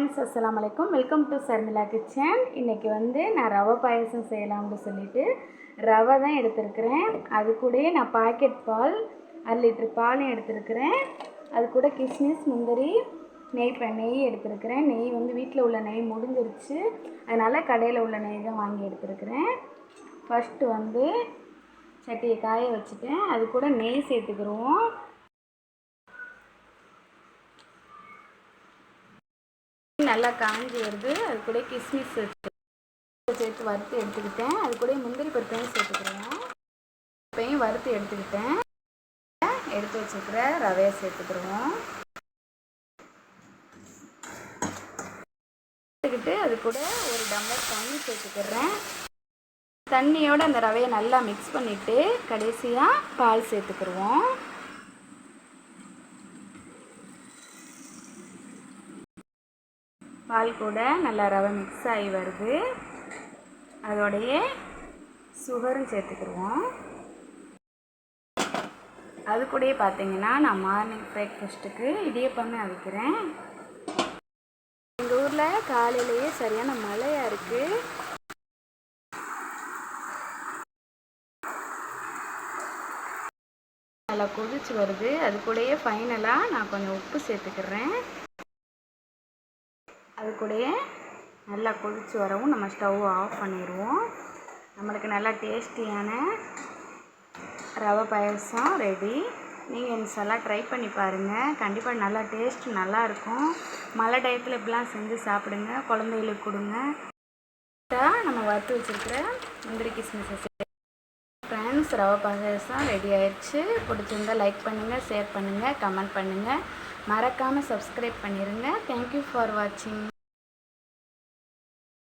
Friends, அஸ்ஸலாமு அலைக்கும். Welcome to Sharmila kitchen. இன்றைக்கி நான் ரவை பாயசம் செய்யலாம்னு சொல்லிட்டு ரவை தான் எடுத்துருக்கிறேன். அது கூட நான் பாக்கெட் பால் 1 லிட்டர் பாலும் எடுத்துருக்கிறேன். அது கூட கிஸ்மிஸ், முந்திரி, நெய் எடுத்துருக்கிறேன். நெய் வீட்டில் உள்ள நெய் முடிஞ்சிருச்சு, அதனால் கடையில் உள்ள நெய் தான் வாங்கி எடுத்துருக்கிறேன். ஃபஸ்ட்டு சட்டியை காய வச்சுட்டேன். அது கூட நெய் சேர்த்துக்கிடுவோம். நல்லா காஞ்சி வருது. அது கூட கிஸ்மிஸ் சேர்த்து வறுத்து எடுத்துக்கிட்டேன். அது கூட முந்திரி பருப்பையும் சேர்த்துக்கிறேன். பருப்பையும் வறுத்து எடுத்துக்கிட்டேன். எடுத்து வச்சுக்கிற ரவையை சேர்த்துக்கிடுவோம். சேர்த்துக்கிட்டு அது கூட 1 டம்ளர் தண்ணி சேர்த்துக்கிறேன். தண்ணியோடு அந்த ரவையை நல்லா மிக்ஸ் பண்ணிவிட்டு கடைசியாக பால் சேர்த்துக்கிடுவோம். பால் கூட நல்லா ரவை மிக்ஸ் ஆகி வருது. அதோடைய சுகரும் சேர்த்துக்கிடுவோம். அது கூடயே பார்த்தீங்கன்னா நான் மார்னிங் பிரேக்ஃபாஸ்ட்டுக்கு இடியப்பமே அவிக்கிறேன். எங்கள் ஊரில் காலையிலேயே சரியான மழையாக இருக்குது. நல்லா கொதிச்சு வருது. அது கூடயே ஃபைனலாக நான் கொஞ்சம் உப்பு சேர்த்துக்கிறேன். அது கூடயே நல்லா கொதிச்சு வரவும் நம்ம ஸ்டவ்வை ஆஃப் பண்ணிடுவோம். நம்மளுக்கு நல்லா டேஸ்டியான ரவை பாயசம் ரெடி. நீங்கள் இன்ஷால்லா ட்ரை பண்ணி பாருங்கள். கண்டிப்பாக நல்லா டேஸ்ட் நல்லாயிருக்கும். மழை டயத்தில் இப்படிலாம் செஞ்சு சாப்பிடுங்க, குழந்தைகளுக்கு கொடுங்க. நம்ம வறுத்து வச்சுருக்கிற முந்திரி கிஸ்மிஸ் ஃப்ரெண்ட்ஸ், ரவை பாயசம் ரெடி ஆயிடுச்சு. பிடிச்சிருந்தால் லைக் பண்ணுங்கள், ஷேர் பண்ணுங்கள், கமெண்ட் பண்ணுங்கள். மறக்காமல் சப்ஸ்கிரைப் பண்ணிடுங்க. தேங்க்யூ ஃபார் வாட்சிங்.